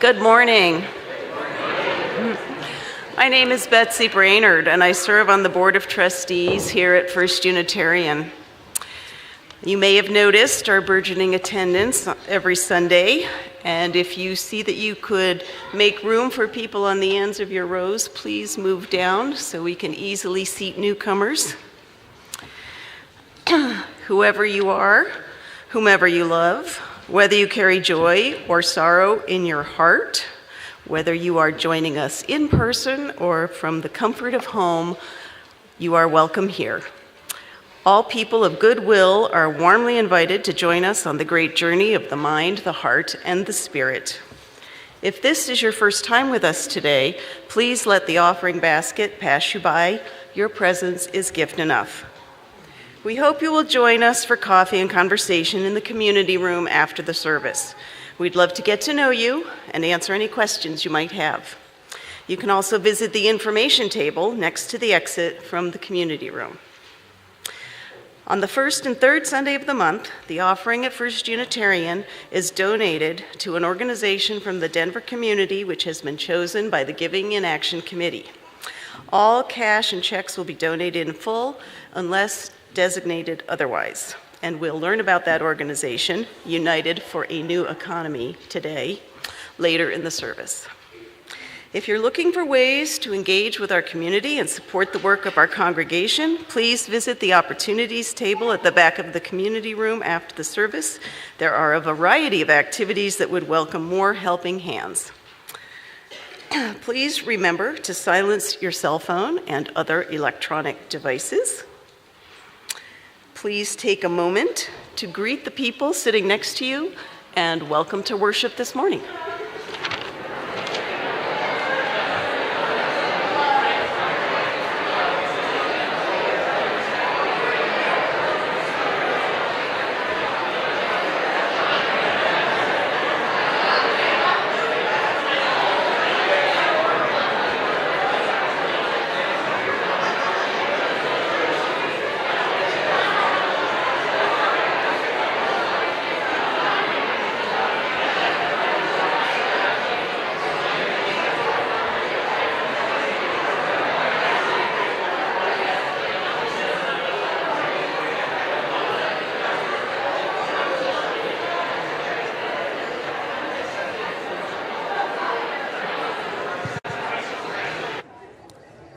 Good morning. My name is Betsy Brainerd, and I serve on the Board of Trustees here at First Unitarian. You may have noticed our burgeoning attendance every Sunday, and if you see that you could make room for people on the ends of your rows, please move down so we can easily seat newcomers. Whoever you are, whomever you love, whether you carry joy or sorrow in your heart, whether you are joining us in person or from the comfort of home, you are welcome here. All people of goodwill are warmly invited to join us on the great journey of the mind, the heart, and the spirit. If this is your first time with us today, please let the offering basket pass you by. Your presence is gift enough. We hope you will join us for coffee and conversation in the community room after the service. We'd love to get to know you and answer any questions you might have. You can also visit the information table next to the exit from the community room. On the first and third Sunday of the month, the offering at First Unitarian is donated to an organization from the Denver community which has been chosen by the Giving in Action Committee. All cash and checks will be donated in full unless designated otherwise. And we'll learn about that organization, United for a New Economy, today, later in the service. If you're looking for ways to engage with our community and support the work of our congregation, please visit the opportunities table at the back of the community room after the service. There are a variety of activities that would welcome more helping hands. Please remember to silence your cell phone and other electronic devices. Please take a moment to greet the people sitting next to you and welcome to worship this morning.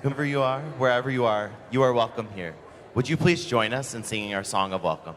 Whoever you are, wherever you are welcome here. Would you please join us in singing our song of welcome?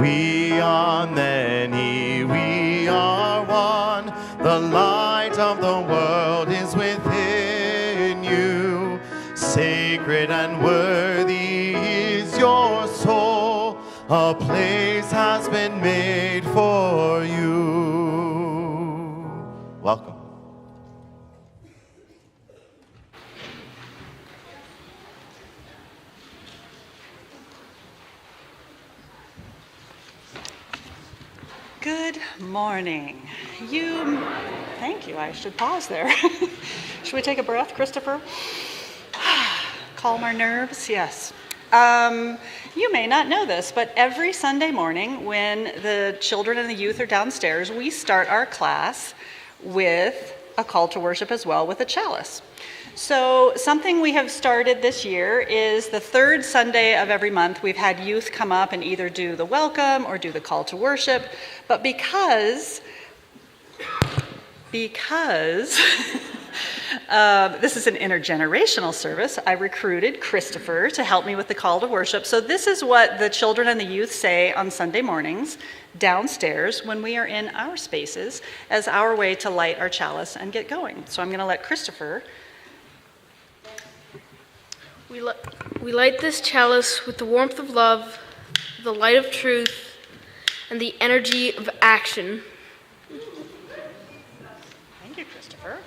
We are many, we are one. The light of the world is within you. Sacred and worthy is your soul. A place has been made for you. Welcome. Good morning. Thank you. I should pause there. Should we take a breath, Christopher? Calm our nerves, yes. You may not know this, but every Sunday morning when the children and the youth are downstairs, we start our class with a call to worship as well with a chalice. So something we have started this year is the third Sunday of every month we've had youth come up and either do the welcome or do the call to worship. But because this is an intergenerational service, I recruited Christopher to help me with the call to worship. So this is what the children and the youth say on Sunday mornings downstairs when we are in our spaces as our way to light our chalice and get going. So I'm going to let Christopher. We light this chalice with the warmth of love, the light of truth, and the energy of action. Thank you, Christopher.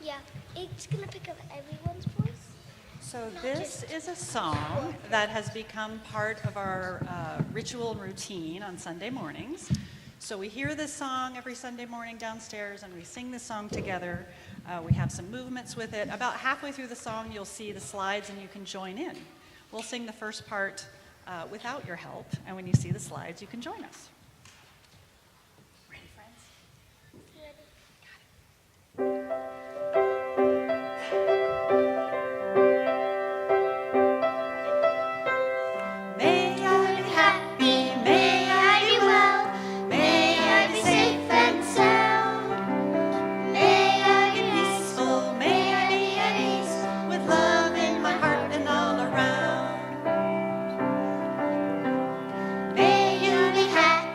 Yeah, it's gonna pick up everyone's voice. So this is a song that has become part of our ritual and routine on Sunday mornings. So we hear this song every Sunday morning downstairs and we sing this song together. We have some movements with it. About halfway through the song, you'll see the slides and you can join in. We'll sing the first part without your help, and when you see the slides, you can join us. Ready, friends? May I be happy, may I be well, may I be safe and sound. May I be peaceful, may I be at ease, with love in my heart and all around. May you be happy.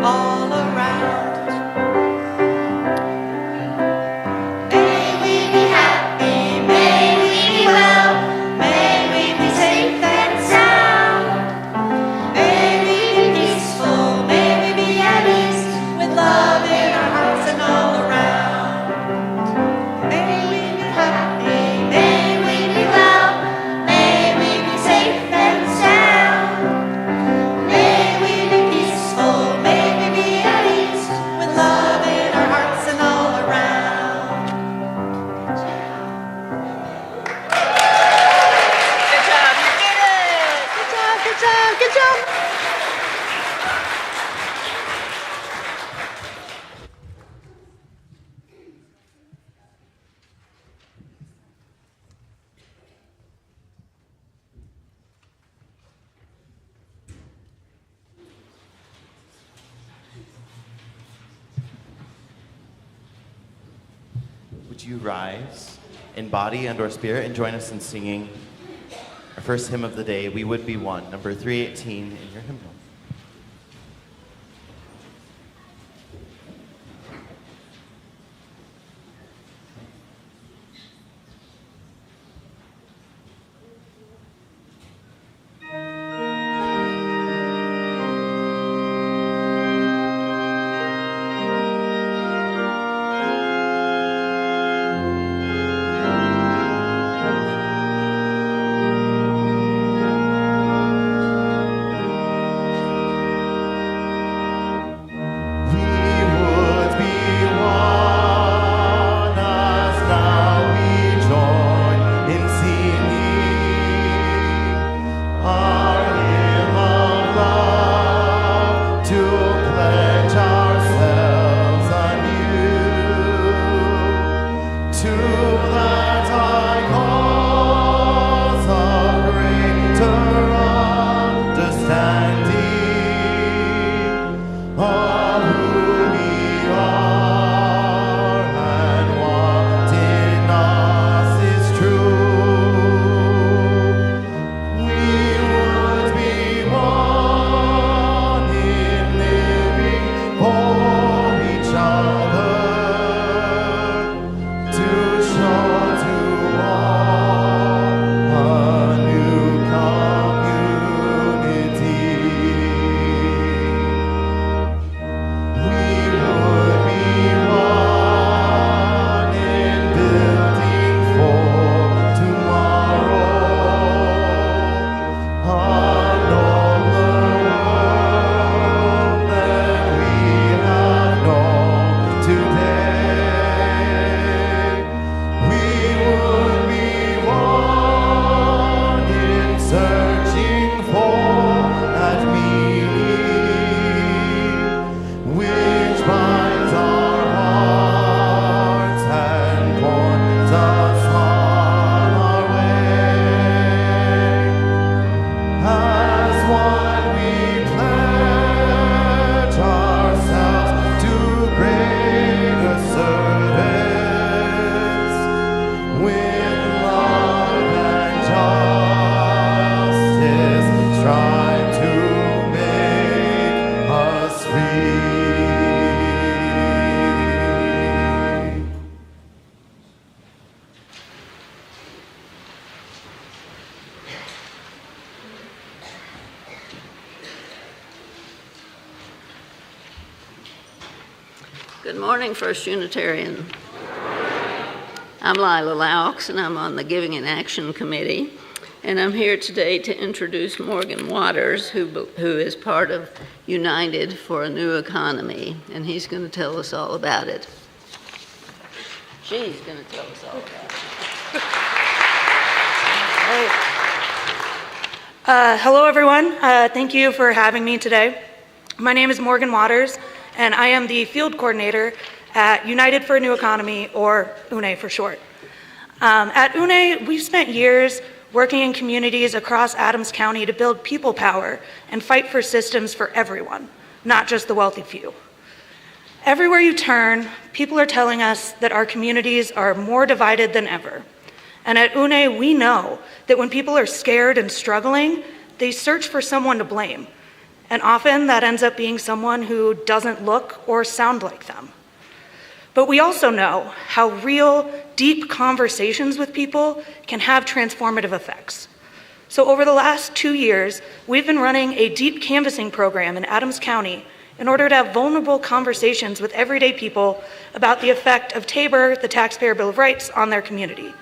all around. May we be happy, may we be well, may we be safe and sound. May we be peaceful, may we be at ease, with love in our hearts and all around. May we be happy, may we be well, may we be safe and sound. May we be peaceful, may we be at ease, with love in our hearts and all around. Good job, you did it! Good job, good job, good job! Would you rise in body and or spirit and join us in singing our first hymn of the day, We Would Be One, number 318 in your hymnal. Good morning, First Unitarian. I'm Lila Laux, and I'm on the Giving in Action Committee. And I'm here today to introduce Morgan Waters, who is part of United for a New Economy, and he's going to tell us all about it. She's going to tell us all about it. Hello, everyone. Thank you for having me today. My name is Morgan Waters, and I am the field coordinator at United for a New Economy, or UNE for short. At UNE, we've spent years working in communities across Adams County to build people power and fight for systems for everyone, not just the wealthy few. Everywhere you turn, people are telling us that our communities are more divided than ever. And at UNE, we know that when people are scared and struggling, they search for someone to blame. And often that ends up being someone who doesn't look or sound like them. But we also know how real, deep conversations with people can have transformative effects. So over the last 2 years, we've been running a deep canvassing program in Adams County in order to have vulnerable conversations with everyday people about the effect of Tabor, the Taxpayer Bill of Rights, on their community.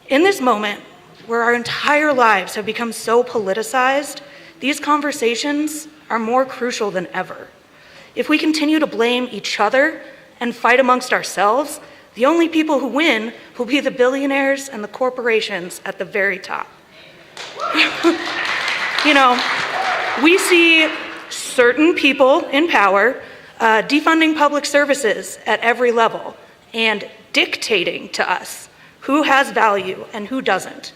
In this moment, where our entire lives have become so politicized, these conversations are more crucial than ever. If we continue to blame each other and fight amongst ourselves, the only people who win will be the billionaires and the corporations at the very top. We see certain people in power defunding public services at every level and dictating to us who has value and who doesn't.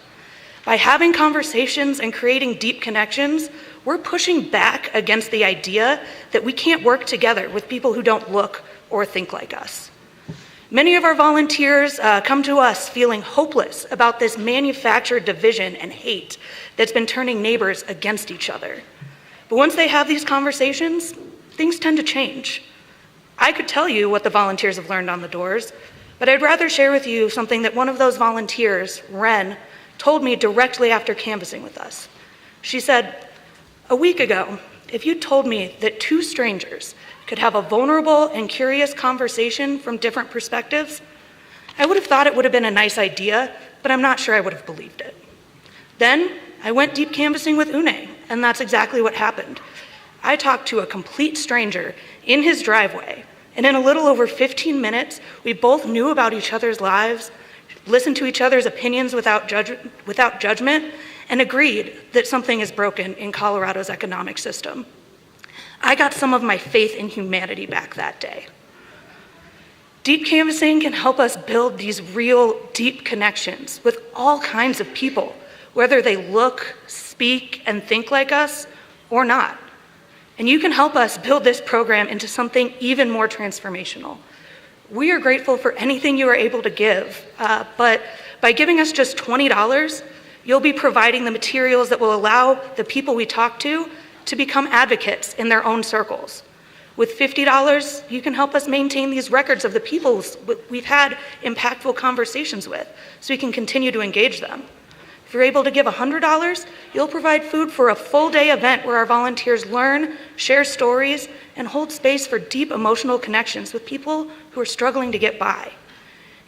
By having conversations and creating deep connections, we're pushing back against the idea that we can't work together with people who don't look or think like us. Many of our volunteers come to us feeling hopeless about this manufactured division and hate that's been turning neighbors against each other. But once they have these conversations, things tend to change. I could tell you what the volunteers have learned on the doors, but I'd rather share with you something that one of those volunteers, Ren, told me directly after canvassing with us. She said, "A week ago, if you told me that two strangers could have a vulnerable and curious conversation from different perspectives, I would have thought it would have been a nice idea, but I'm not sure I would have believed it." Then I went deep canvassing with Une, and that's exactly what happened. I talked to a complete stranger in his driveway, and in a little over 15 minutes, we both knew about each other's lives, listened to each other's opinions without judgment, and agreed that something is broken in Colorado's economic system. I got some of my faith in humanity back that day. Deep canvassing can help us build these real, deep connections with all kinds of people, whether they look, speak, and think like us or not. And you can help us build this program into something even more transformational. We are grateful for anything you are able to give, but by giving us just $20, you'll be providing the materials that will allow the people we talk to become advocates in their own circles. With $50, you can help us maintain these records of the people we've had impactful conversations with, so we can continue to engage them. If you're able to give $100, you'll provide food for a full-day event where our volunteers learn, share stories, and hold space for deep emotional connections with people who are struggling to get by.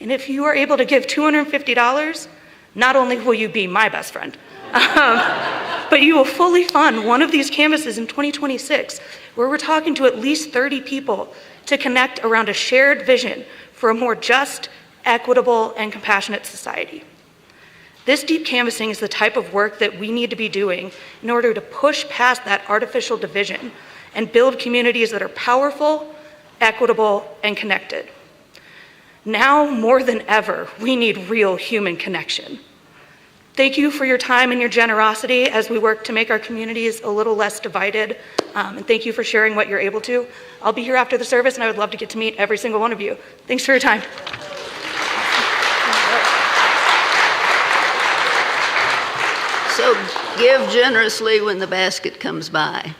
And if you are able to give $250, not only will you be my best friend, but you will fully fund one of these canvases in 2026, where we're talking to at least 30 people to connect around a shared vision for a more just, equitable, and compassionate society. This deep canvassing is the type of work that we need to be doing in order to push past that artificial division and build communities that are powerful, equitable, and connected. Now more than ever, we need real human connection. Thank you for your time and your generosity as we work to make our communities a little less divided, and thank you for sharing what you're able to. I'll be here after the service, and I would love to get to meet every single one of you. Thanks for your time. So give generously when the basket comes by.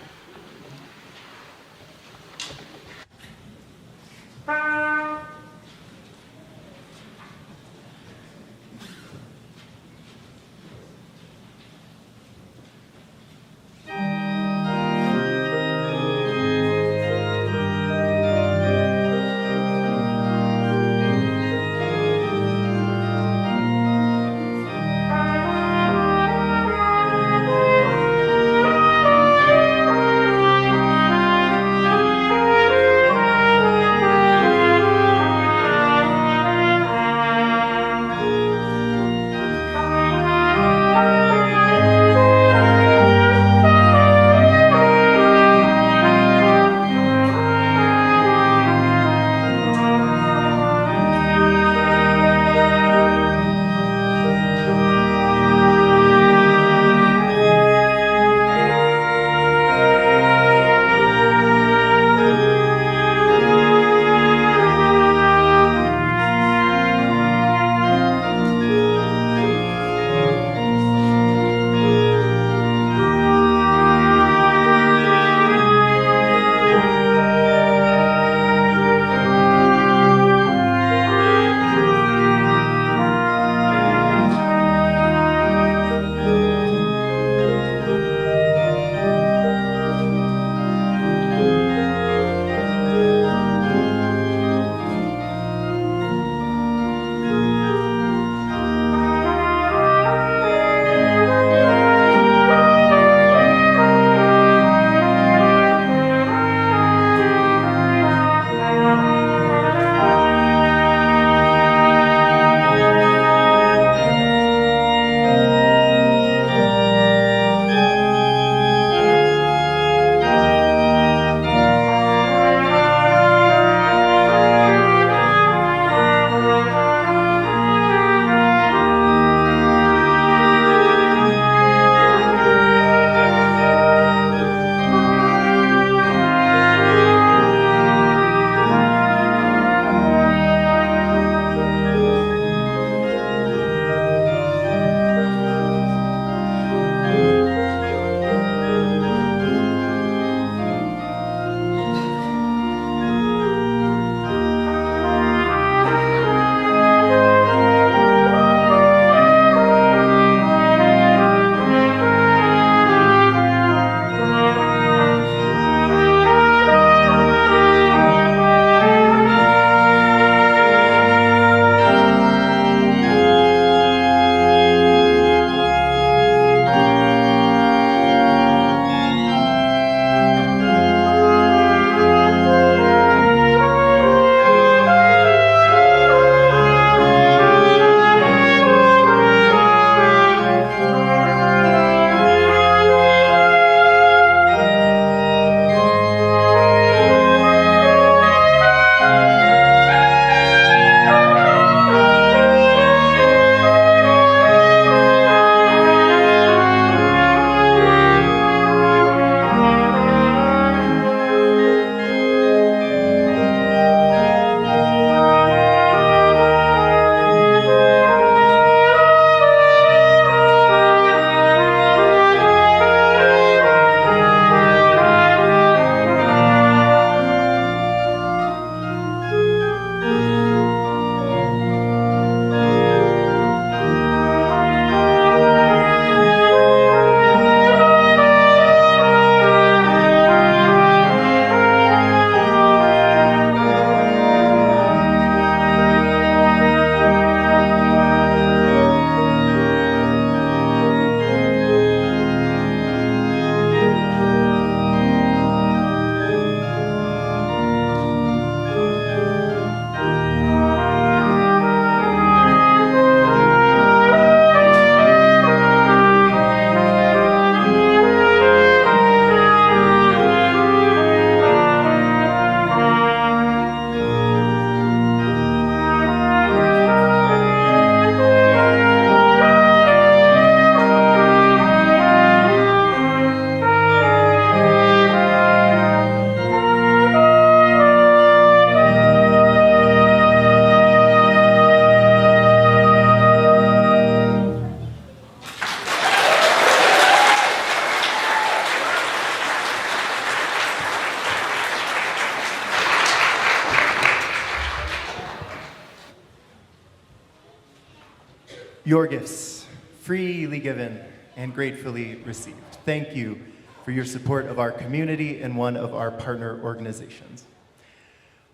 Your gifts, freely given and gratefully received. Thank you for your support of our community and one of our partner organizations.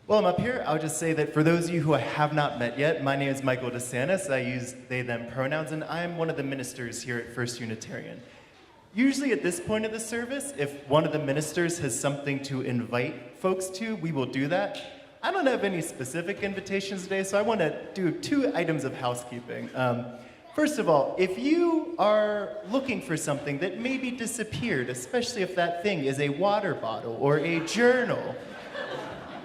While I'm up here, I'll just say that for those of you who I have not met yet, my name is Michael DeSantis. I use they, them pronouns, and I'm one of the ministers here at First Unitarian. Usually at this point of the service, if one of the ministers has something to invite folks to, we will do that. I don't have any specific invitations today, so I want to do 2 items of housekeeping. First of all, if you are looking for something that maybe disappeared, especially if that thing is a water bottle or a journal,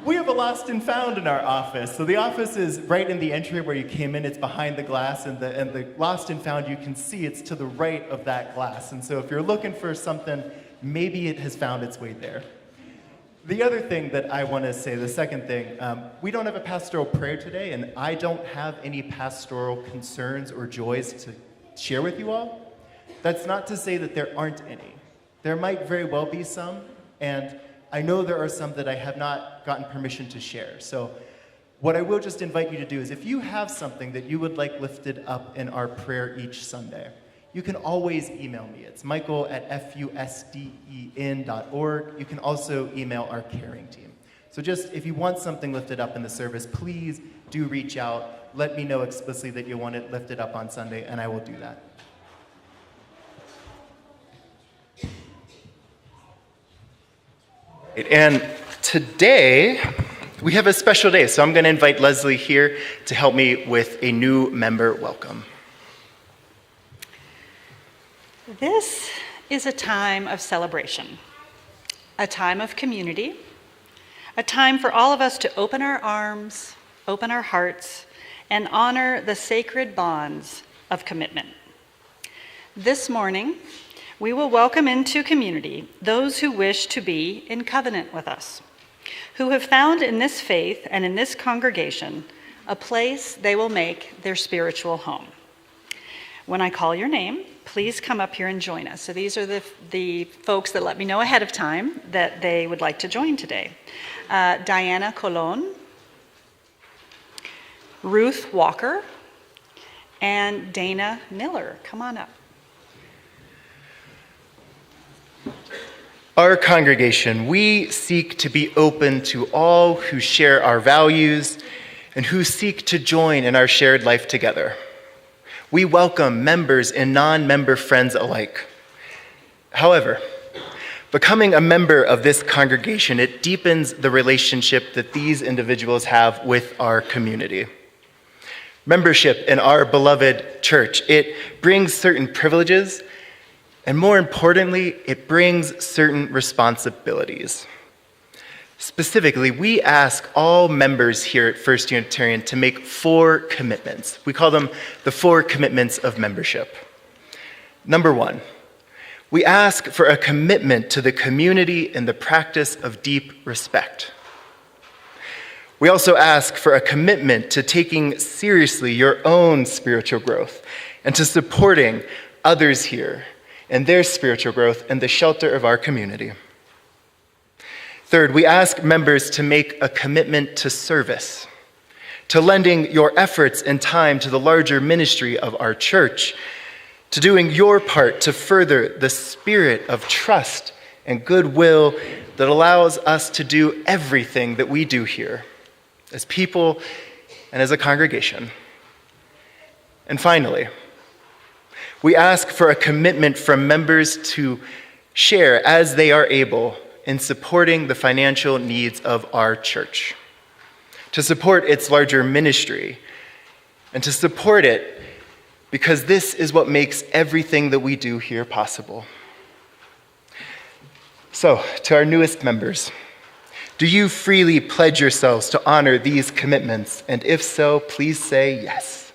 we have a lost and found in our office. So the office is right in the entry where you came in. It's behind the glass, and the lost and found, you can see it's to the right of that glass. And so if you're looking for something, maybe it has found its way there. The other thing that I want to say, the second thing, we don't have a pastoral prayer today, and I don't have any pastoral concerns or joys to share with you all. That's not to say that there aren't any. There might very well be some, and I know there are some that I have not gotten permission to share. So what I will just invite you to do is if you have something that you would like lifted up in our prayer each Sunday, you can always email me. It's michael@fusden.org. You can also email our caring team. So just if you want something lifted up in the service, please do reach out. Let me know explicitly that you want it lifted up on Sunday, and I will do that. And today, we have a special day, so I'm going to invite Leslie here to help me with a new member welcome. This is a time of celebration, a time of community, a time for all of us to open our arms, open our hearts, and honor the sacred bonds of commitment. This morning, we will welcome into community those who wish to be in covenant with us, who have found in this faith and in this congregation a place they will make their spiritual home. When I call your name, please come up here and join us. So these are the folks that let me know ahead of time that they would like to join today. Diana Colon, Ruth Walker, and Dana Miller. Come on up. Our congregation, we seek to be open to all who share our values and who seek to join in our shared life together. We welcome members and non-member friends alike. However, becoming a member of this congregation, it deepens the relationship that these individuals have with our community. Membership in our beloved church, it brings certain privileges, and more importantly, it brings certain responsibilities. Specifically, we ask all members here at First Unitarian to make 4 commitments. We call them the 4 commitments of membership. Number 1, we ask for a commitment to the community and the practice of deep respect. We also ask for a commitment to taking seriously your own spiritual growth and to supporting others here and their spiritual growth and the shelter of our community. Third, we ask members to make a commitment to service, to lending your efforts and time to the larger ministry of our church, to doing your part to further the spirit of trust and goodwill that allows us to do everything that we do here as people and as a congregation. And finally, we ask for a commitment from members to share as they are able in supporting the financial needs of our church, to support its larger ministry, and to support it because this is what makes everything that we do here possible. So, to our newest members, do you freely pledge yourselves to honor these commitments? And if so, please say yes.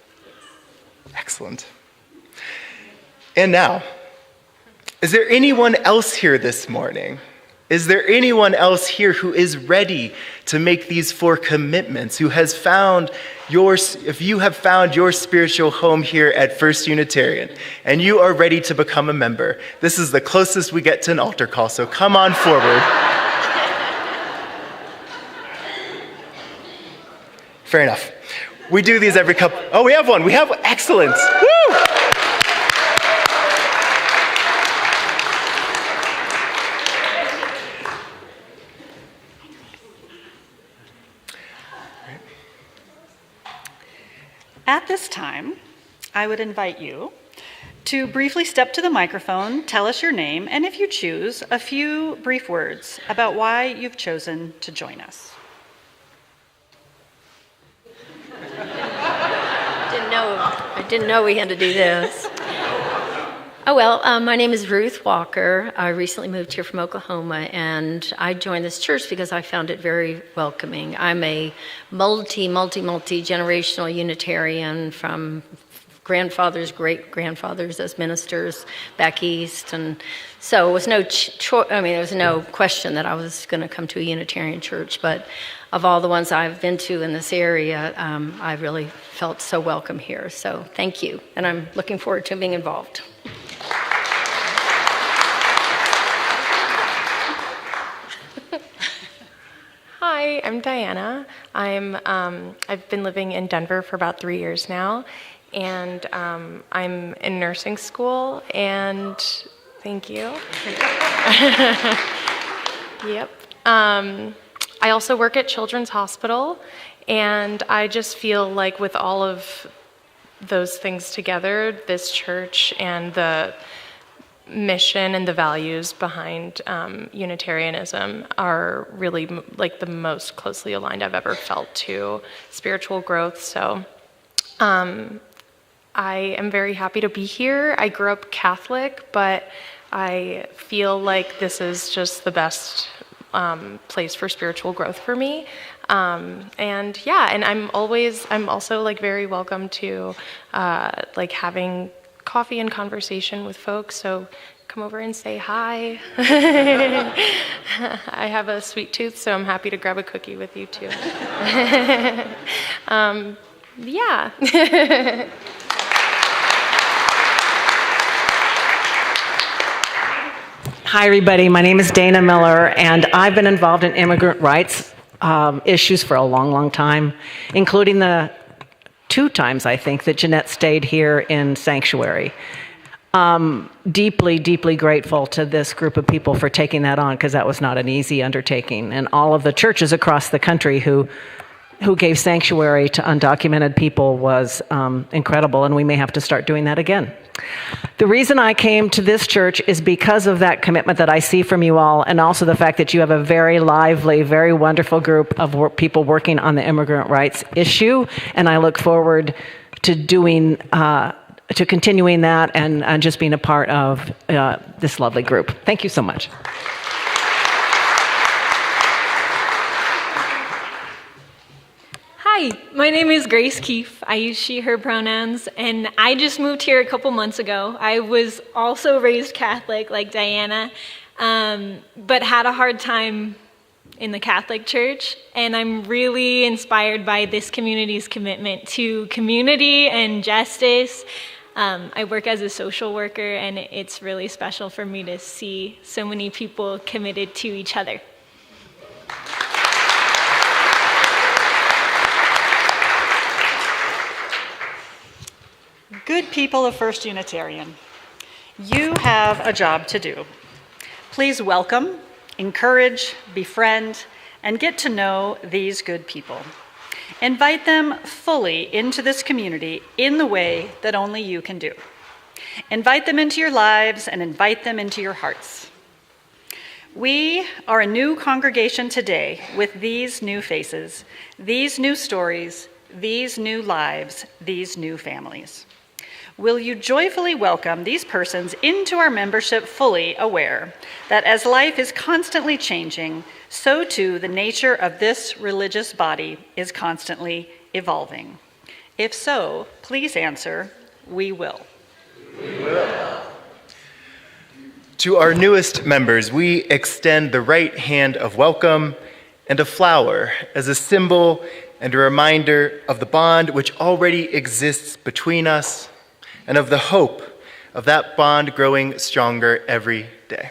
Excellent. And now, is there anyone else here this morning? Is there anyone else here who is ready to make these 4 commitments, who has found if you have found your spiritual home here at First Unitarian and you are ready to become a member, this is the closest we get to an altar call, so come on forward. Fair enough. We do these every couple. Oh, we have one. We have excellent. Woo! At this time, I would invite you to briefly step to the microphone, tell us your name, and if you choose, a few brief words about why you've chosen to join us. I didn't know we had to do this. Oh, well, my name is Ruth Walker. I recently moved here from Oklahoma, and I joined this church because I found it very welcoming. I'm a multi-generational Unitarian from grandfathers, great-grandfathers as ministers back east, and so it was there was no question that I was going to come to a Unitarian church, but of all the ones I've been to in this area, I really felt so welcome here, so thank you, and I'm looking forward to being involved. Hi, I'm Diana. I've been living in Denver for about 3 years now, and I'm in nursing school, and thank you. Yep. I also work at Children's Hospital, and I just feel like with all of those things together, this church and the mission and the values behind Unitarianism are really like the most closely aligned I've ever felt to spiritual growth. So I am very happy to be here. I grew up Catholic, but I feel like this is just the best place for spiritual growth for me. And I'm also like very welcome to like having coffee and conversation with folks, so come over and say hi. I have a sweet tooth, so I'm happy to grab a cookie with you too. Yeah. Hi, everybody. My name is Dana Miller, and I've been involved in immigrant rights issues for a long, long time, including the 2 times, I think, that Jeanette stayed here in Sanctuary. Deeply, deeply grateful to this group of people for taking that on, because that was not an easy undertaking. And all of the churches across the country who gave sanctuary to undocumented people was incredible, and we may have to start doing that again. The reason I came to this church is because of that commitment that I see from you all, and also the fact that you have a very lively, very wonderful group of people working on the immigrant rights issue, and I look forward to continuing that and just being a part of this lovely group. Thank you so much. Hi, my name is Grace Keefe. I use she, her pronouns, and I just moved here a couple months ago. I was also raised Catholic like Diana, but had a hard time in the Catholic Church, and I'm really inspired by this community's commitment to community and justice. I work as a social worker, and it's really special for me to see so many people committed to each other. Good people of First Unitarian, you have a job to do. Please welcome, encourage, befriend, and get to know these good people. Invite them fully into this community in the way that only you can do. Invite them into your lives and invite them into your hearts. We are a new congregation today with these new faces, these new stories, these new lives, these new families. Will you joyfully welcome these persons into our membership, fully aware that as life is constantly changing, so too the nature of this religious body is constantly evolving? If so, please answer, we will. We will. To our newest members, we extend the right hand of welcome and a flower as a symbol and a reminder of the bond which already exists between us, and of the hope of that bond growing stronger every day.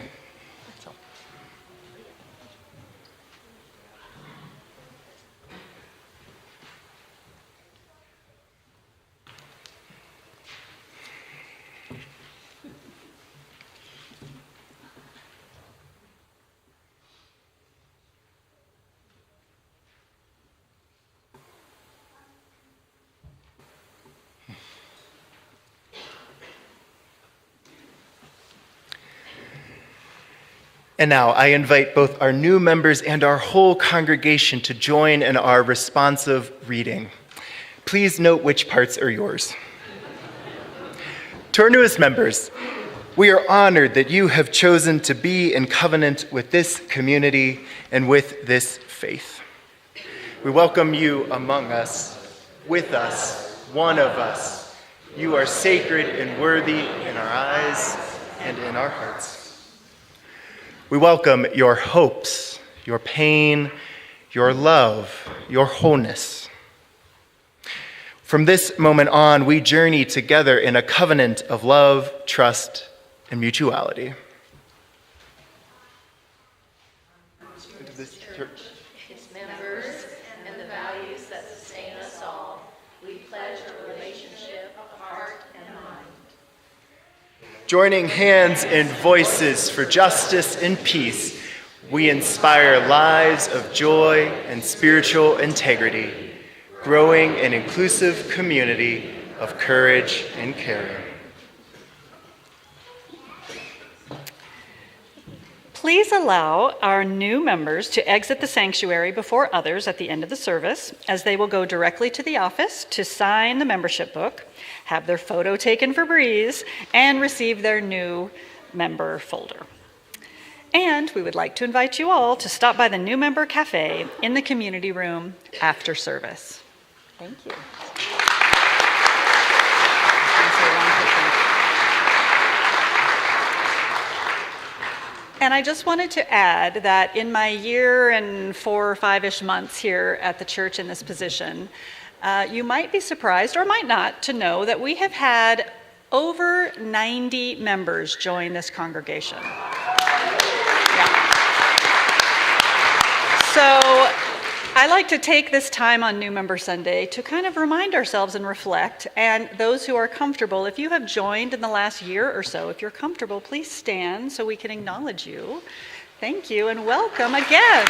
And now I invite both our new members and our whole congregation to join in our responsive reading. Please note which parts are yours. To our newest members, we are honored that you have chosen to be in covenant with this community and with this faith. We welcome you among us, with us, one of us. You are sacred and worthy in our eyes and in our hearts. We welcome your hopes, your pain, your love, your wholeness. From this moment on, we journey together in a covenant of love, trust, and mutuality. Its members and the values that sustain us all, we pledge a relationship of heart and mind. Joining hands and voices for justice and peace, we inspire lives of joy and spiritual integrity, growing an inclusive community of courage and care. Please allow our new members to exit the sanctuary before others at the end of the service, as they will go directly to the office to sign the membership book, have their photo taken for Breeze, and receive their new member folder. And we would like to invite you all to stop by the New Member Cafe in the community room after service. Thank you. And I just wanted to add that in my year and 4 or 5-ish months here at the church in this position, you might be surprised, or might not, to know that we have had over 90 members join this congregation. Yeah. So I like to take this time on New Member Sunday to kind of remind ourselves and reflect. And those who are comfortable, if you have joined in the last year or so, if you're comfortable, please stand so we can acknowledge you. Thank you and welcome again.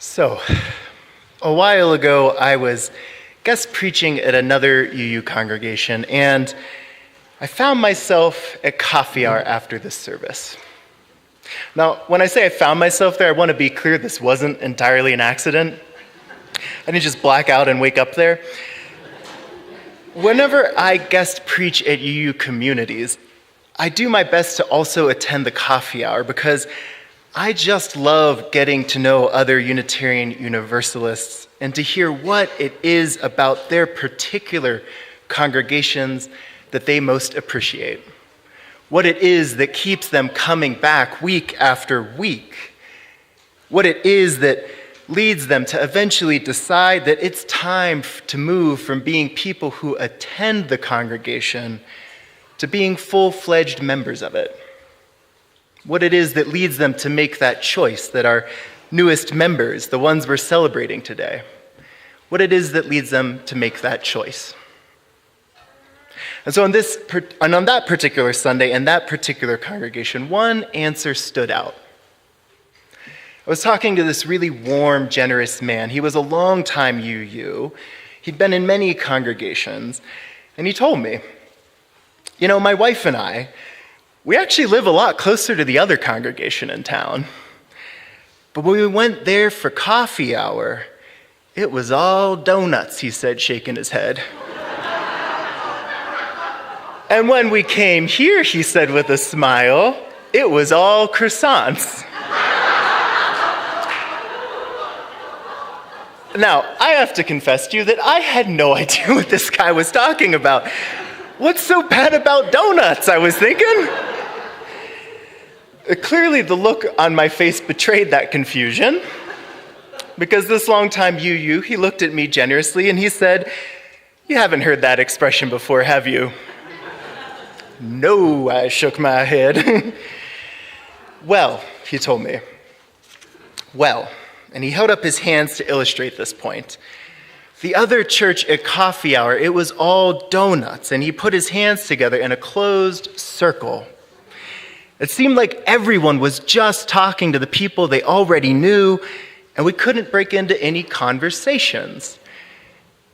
So, a while ago, I was guest preaching at another UU congregation, and I found myself at coffee hour after this service. Now, when I say I found myself there, I want to be clear this wasn't entirely an accident. I didn't just black out and wake up there. Whenever I guest preach at UU communities, I do my best to also attend the coffee hour because I just love getting to know other Unitarian Universalists and to hear what it is about their particular congregations that they most appreciate. What it is that keeps them coming back week after week. What it is that leads them to eventually decide that it's time to move from being people who attend the congregation to being full-fledged members of it. What it is that leads them to make that choice, that our newest members, the ones we're celebrating today, what it is that leads them to make that choice. And so on that particular Sunday, in that particular congregation, one answer stood out. I was talking to this really warm, generous man. He was a longtime UU. He'd been in many congregations, and he told me, you know, my wife and I, we actually live a lot closer to the other congregation in town. But when we went there for coffee hour, it was all donuts, he said, shaking his head. And when we came here, he said with a smile, it was all croissants. Now, I have to confess to you that I had no idea what this guy was talking about. What's so bad about donuts, I was thinking? Clearly, the look on my face betrayed that confusion, because this longtime UU, he looked at me generously and he said, "You haven't heard that expression before, have you?" "No," I shook my head. "Well," he told me, "well," and he held up his hands to illustrate this point. The other church at coffee hour, it was all donuts, and he put his hands together in a closed circle. It seemed like everyone was just talking to the people they already knew, and we couldn't break into any conversations.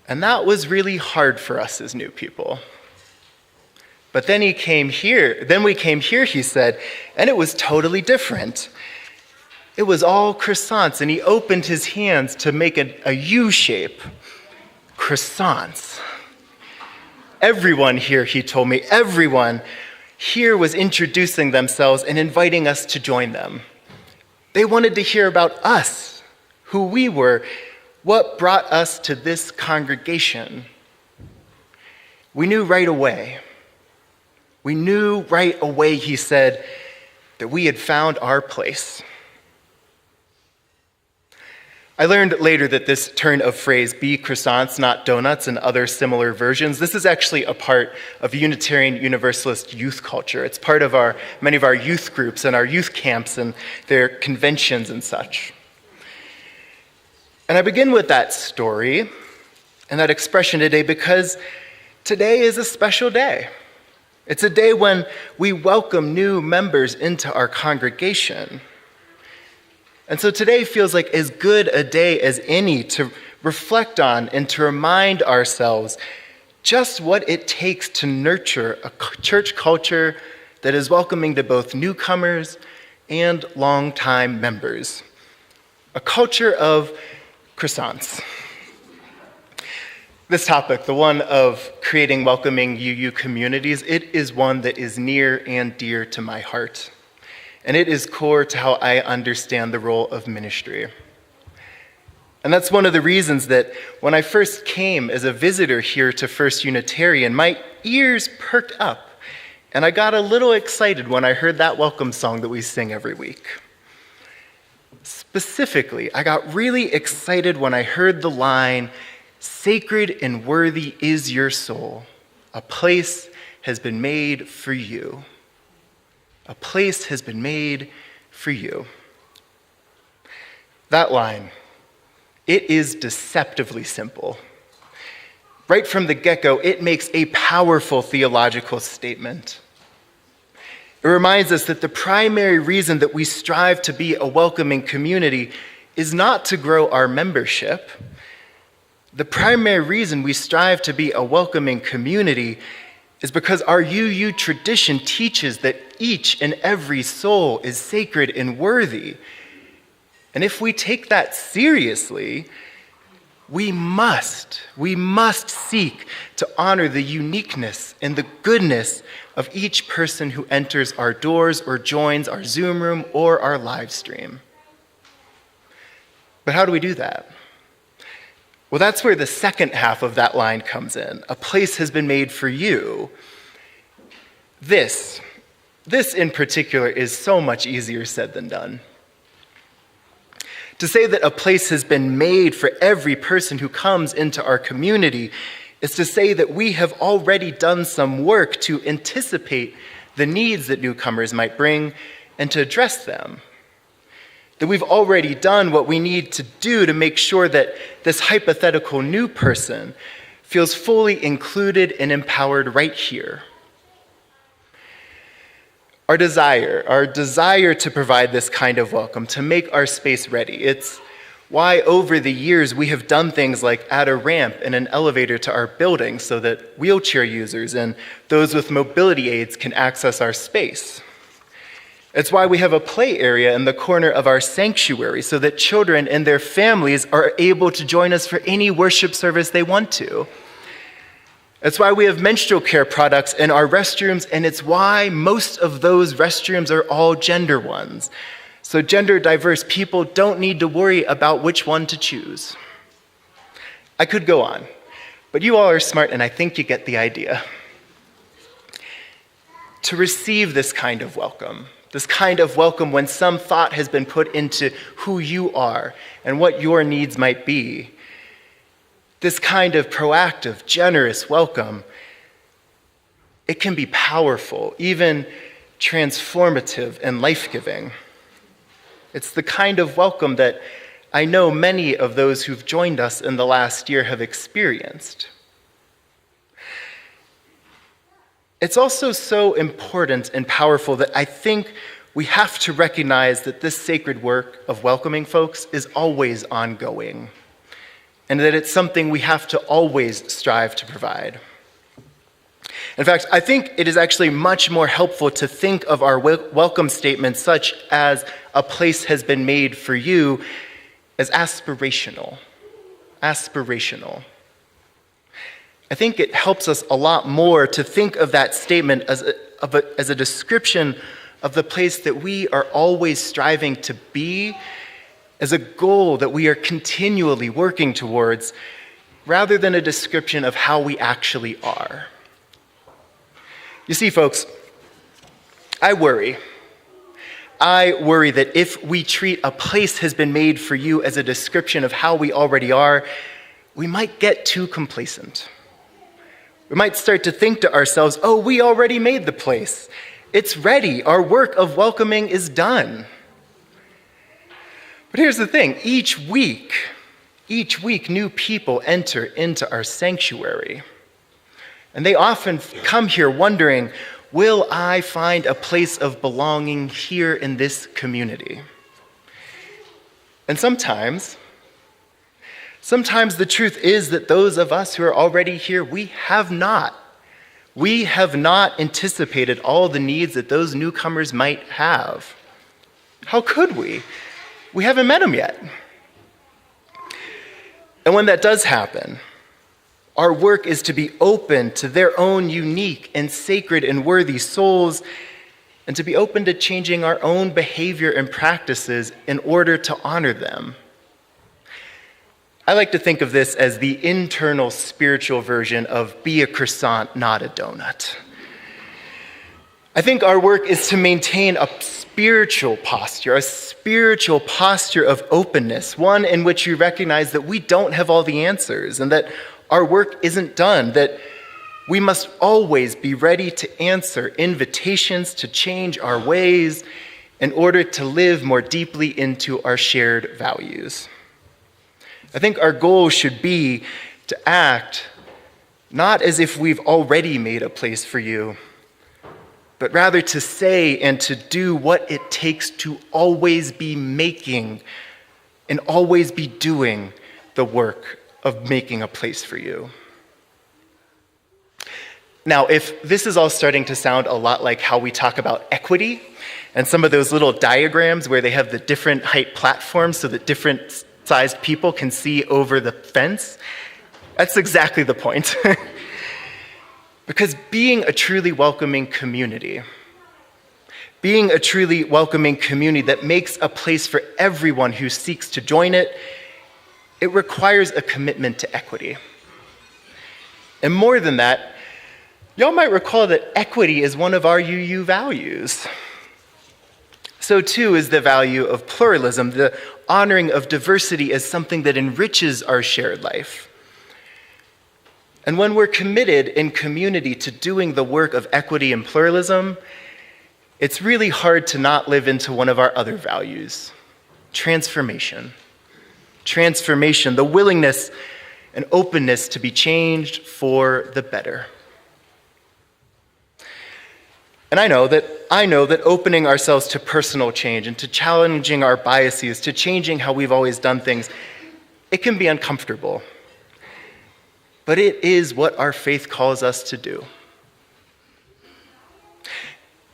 And that was really hard for us as new people. But then we came here, he said, and it was totally different. It was all croissants, and he opened his hands to make a U shape. Croissants. Everyone here, he told me, everyone here was introducing themselves and inviting us to join them. They wanted to hear about us, who we were, what brought us to this congregation. We knew right away. We knew right away, he said, that we had found our place. I learned later that this turn of phrase, be croissants, not donuts, and other similar versions, this is actually a part of Unitarian Universalist youth culture. It's part of many of our youth groups and our youth camps and their conventions and such. And I begin with that story and that expression today because today is a special day. It's a day when we welcome new members into our congregation. And so today feels like as good a day as any to reflect on and to remind ourselves just what it takes to nurture a church culture that is welcoming to both newcomers and longtime members. A culture of croissants. This topic, the one of creating welcoming UU communities, it is one that is near and dear to my heart. And it is core to how I understand the role of ministry. And that's one of the reasons that when I first came as a visitor here to First Unitarian, my ears perked up, and I got a little excited when I heard that welcome song that we sing every week. Specifically, I got really excited when I heard the line, "Sacred and worthy is your soul. A place has been made for you." A place has been made for you. That line, it is deceptively simple. Right from the get-go, it makes a powerful theological statement. It reminds us that the primary reason that we strive to be a welcoming community is not to grow our membership. The primary reason we strive to be a welcoming community is because our UU tradition teaches that each and every soul is sacred and worthy. And if we take that seriously, we must seek to honor the uniqueness and the goodness of each person who enters our doors or joins our Zoom room or our live stream. But how do we do that? Well, that's where the second half of that line comes in. A place has been made for you. This in particular is so much easier said than done. To say that a place has been made for every person who comes into our community is to say that we have already done some work to anticipate the needs that newcomers might bring and to address them. That we've already done what we need to do to make sure that this hypothetical new person feels fully included and empowered right here. Our desire to provide this kind of welcome, to make our space ready. It's why over the years we have done things like add a ramp and an elevator to our building so that wheelchair users and those with mobility aids can access our space. It's why we have a play area in the corner of our sanctuary so that children and their families are able to join us for any worship service they want to. It's why we have menstrual care products in our restrooms, and it's why most of those restrooms are all gender ones. So gender diverse people don't need to worry about which one to choose. I could go on, but you all are smart and I think you get the idea. To receive this kind of welcome when some thought has been put into who you are and what your needs might be, this kind of proactive, generous welcome, it can be powerful, even transformative and life-giving. It's the kind of welcome that I know many of those who've joined us in the last year have experienced. It's also so important and powerful that I think we have to recognize that this sacred work of welcoming folks is always ongoing, and that it's something we have to always strive to provide. In fact, I think it is actually much more helpful to think of our welcome statements such as a place has been made for you as aspirational. Aspirational. I think it helps us a lot more to think of that statement as a description of the place that we are always striving to be, as a goal that we are continually working towards, rather than a description of how we actually are. You see, folks, I worry that if we treat a place has been made for you as a description of how we already are, we might get too complacent. We might start to think to ourselves, oh, we already made the place. It's ready. Our work of welcoming is done. But here's the thing, each week, new people enter into our sanctuary. And they often come here wondering, will I find a place of belonging here in this community? And sometimes the truth is that those of us who are already here, we have not anticipated all the needs that those newcomers might have. How could we? We haven't met them yet. And when that does happen, our work is to be open to their own unique and sacred and worthy souls, and to be open to changing our own behavior and practices in order to honor them. I like to think of this as the internal spiritual version of be a croissant, not a donut. I think our work is to maintain a spiritual posture of openness, one in which we recognize that we don't have all the answers and that our work isn't done, that we must always be ready to answer invitations to change our ways in order to live more deeply into our shared values. I think our goal should be to act not as if we've already made a place for you, but rather to say and to do what it takes to always be making and always be doing the work of making a place for you. Now, if this is all starting to sound a lot like how we talk about equity and some of those little diagrams where they have the different height platforms so that different sized people can see over the fence, that's exactly the point. Because being a truly welcoming community that makes a place for everyone who seeks to join it, it requires a commitment to equity. And more than that, y'all might recall that equity is one of our UU values. So too is the value of pluralism, the honoring of diversity as something that enriches our shared life. And when we're committed in community to doing the work of equity and pluralism, it's really hard to not live into one of our other values, transformation. Transformation, the willingness and openness to be changed for the better. And I know that opening ourselves to personal change and to challenging our biases, to changing how we've always done things, it can be uncomfortable. But it is what our faith calls us to do.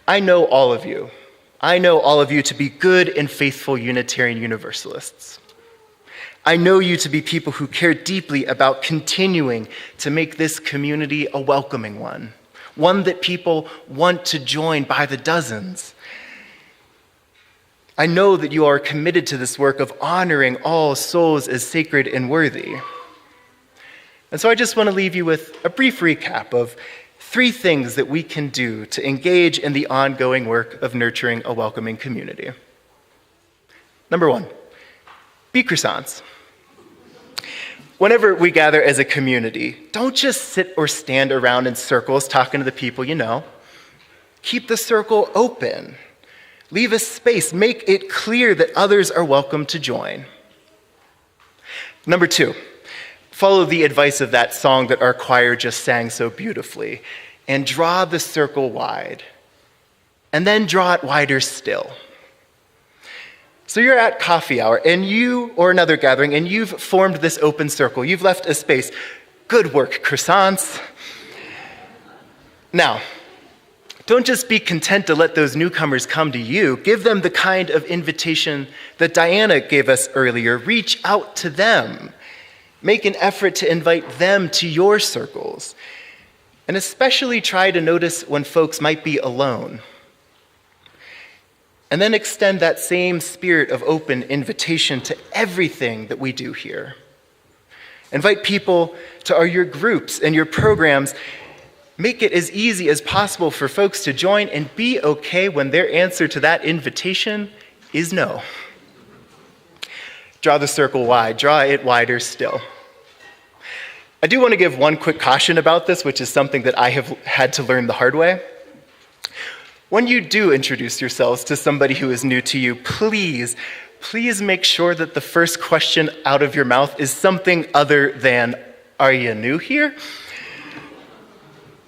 I know all of you. I know all of you to be good and faithful Unitarian Universalists. I know you to be people who care deeply about continuing to make this community a welcoming one that people want to join by the dozens. I know that you are committed to this work of honoring all souls as sacred and worthy. And so I just want to leave you with a brief recap of 3 things that we can do to engage in the ongoing work of nurturing a welcoming community. Number 1, be croissants. Whenever we gather as a community, don't just sit or stand around in circles talking to the people you know. Keep the circle open. Leave a space. Make it clear that others are welcome to join. Number 2, follow the advice of that song that our choir just sang so beautifully and draw the circle wide. And then draw it wider still. So you're at coffee hour or another gathering, and you've formed this open circle. You've left a space. Good work, croissants. Now, don't just be content to let those newcomers come to you. Give them the kind of invitation that Diana gave us earlier. Reach out to them. Make an effort to invite them to your circles. And especially try to notice when folks might be alone. And then extend that same spirit of open invitation to everything that we do here. Invite people to your groups and your programs. Make it as easy as possible for folks to join, and be okay when their answer to that invitation is no. Draw the circle wide. Draw it wider still. I do want to give one quick caution about this, which is something that I have had to learn the hard way. When you do introduce yourselves to somebody who is new to you, please make sure that the first question out of your mouth is something other than, "Are you new here?"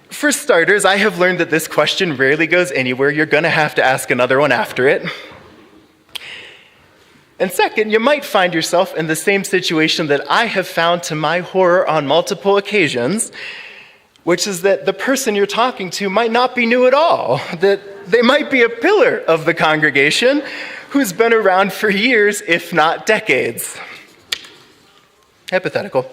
For starters, I have learned that this question rarely goes anywhere. You're going to have to ask another one after it. And second, you might find yourself in the same situation that I have found to my horror on multiple occasions, which is that the person you're talking to might not be new at all, that they might be a pillar of the congregation who's been around for years, if not decades. Hypothetical.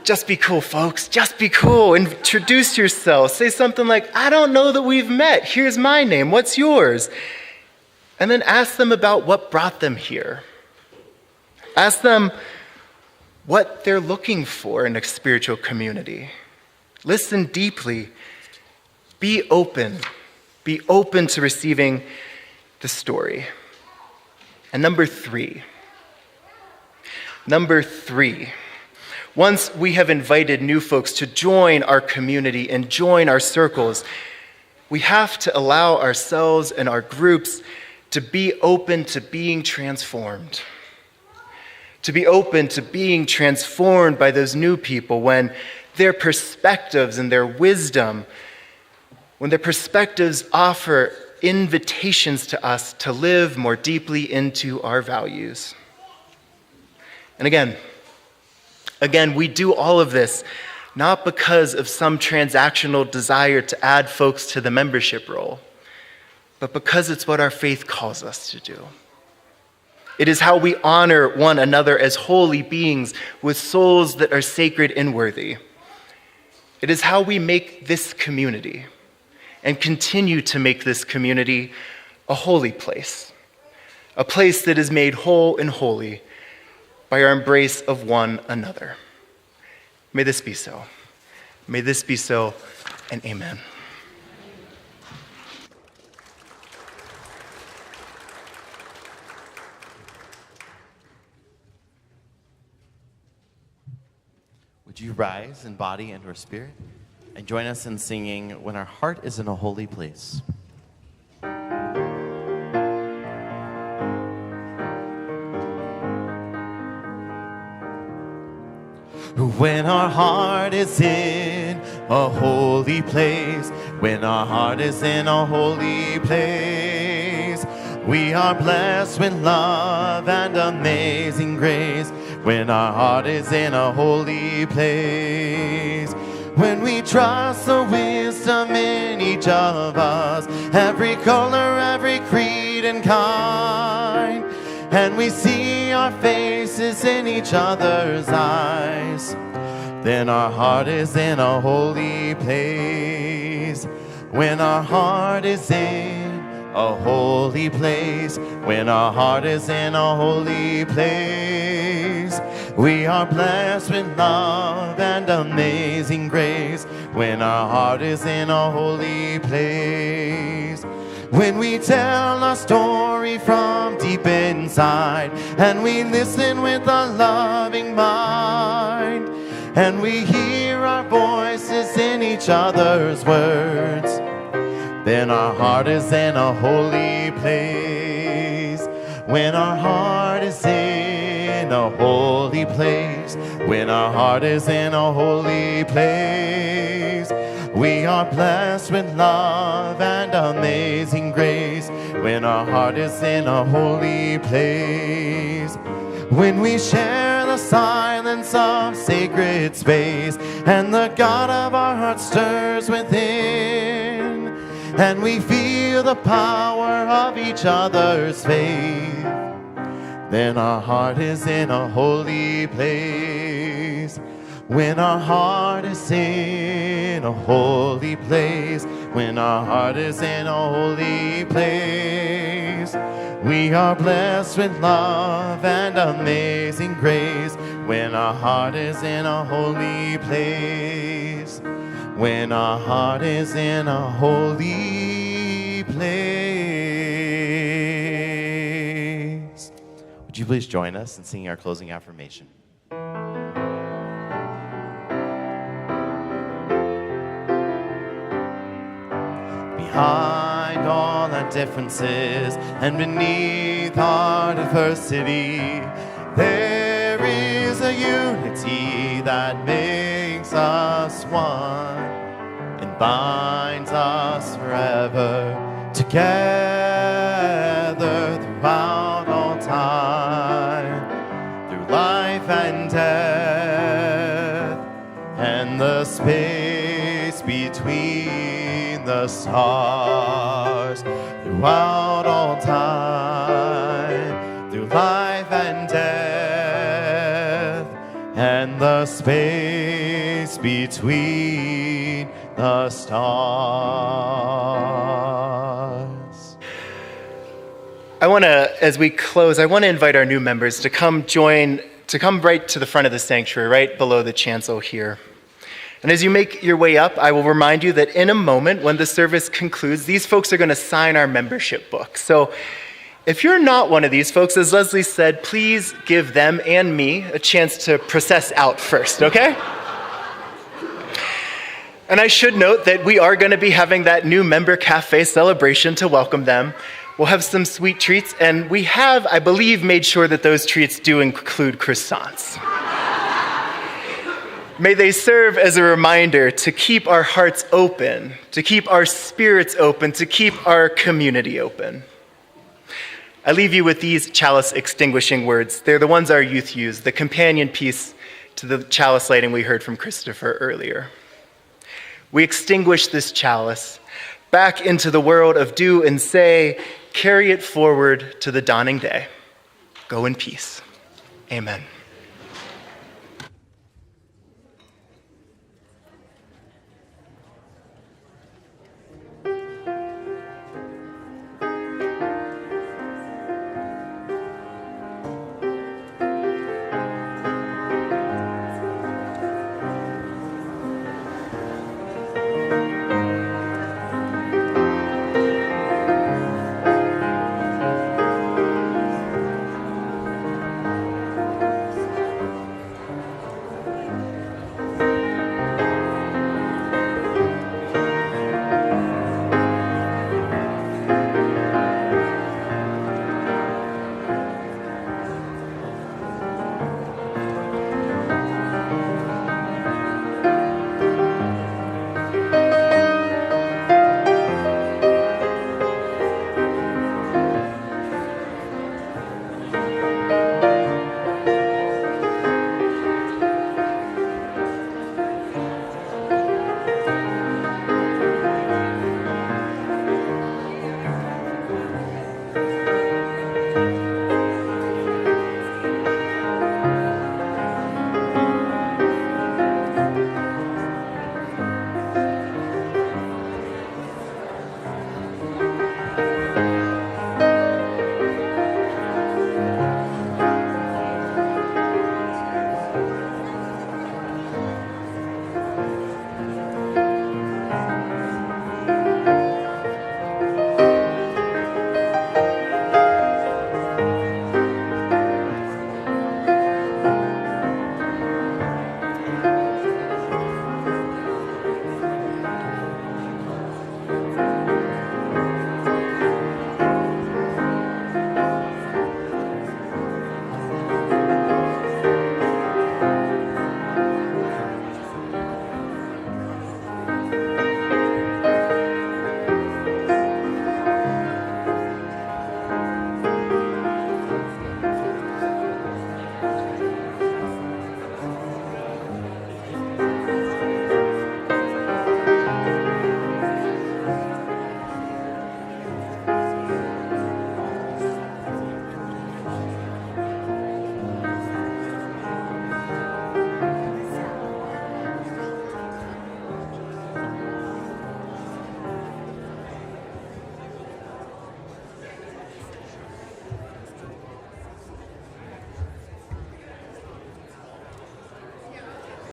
Just be cool, folks. Just be cool. Introduce yourself. Say something like, "I don't know that we've met. Here's my name. What's yours?" And then ask them about what brought them here. Ask them what they're looking for in a spiritual community. Listen deeply. Be open. Be open to receiving the story. And number three. Once we have invited new folks to join our community and join our circles, we have to allow ourselves and our groups to be open to being transformed. To be open to being transformed by those new people when their perspectives and their wisdom, when their perspectives offer invitations to us to live more deeply into our values. And again, we do all of this not because of some transactional desire to add folks to the membership roll, but because it's what our faith calls us to do. It is how we honor one another as holy beings with souls that are sacred and worthy. It is how we make this community and continue to make this community a holy place, a place that is made whole and holy by our embrace of one another. May this be so. May this be so, and amen. Would you rise in body and or spirit and join us in singing When Our Heart Is in a Holy Place? When our heart is in a holy place, when our heart is in a holy place, we are blessed with love and amazing grace. When our heart is in a holy place, when we trust the wisdom in each of us, every color, every creed and kind, and we see our faces in each other's eyes, then our heart is in a holy place. When our heart is in a holy place, when our heart is in a holy place, we are blessed with love and amazing grace. When our heart is in a holy place, when we tell our story from deep inside, and we listen with a loving mind, and we hear our voices in each other's words, then our heart is in a holy place. When our heart is in a holy place, when our heart is in a holy place, we are blessed with love and amazing grace. When our heart is in a holy place, when we share the silence of sacred space, and the God of our heart stirs within, and we feel the power of each other's faith, then our heart is in a holy place. When our heart is in a holy place, when our heart is in a holy place, we are blessed with love and amazing grace. When our heart is in a holy place, when our heart is in a holy place. Would you please join us in singing our closing affirmation? Behind all our differences and beneath our diversity, there is a unity that makes us one and binds us forever together throughout all time, through life and death, and the space between the stars, throughout all time, through life and death, and the space between the stars. I want to, as we close, I want to invite our new members to come right to the front of the sanctuary, right below the chancel here. And as you make your way up, I will remind you that in a moment, when the service concludes, these folks are going to sign our membership book. So if you're not one of these folks, as Leslie said, please give them and me a chance to process out first, okay? And I should note that we are going to be having that new member cafe celebration to welcome them. We'll have some sweet treats, and we have, I believe, made sure that those treats do include croissants. May they serve as a reminder to keep our hearts open, to keep our spirits open, to keep our community open. I leave you with these chalice extinguishing words. They're the ones our youth use, the companion piece to the chalice lighting we heard from Christopher earlier. We extinguish this chalice back into the world of do and say, carry it forward to the dawning day. Go in peace. Amen.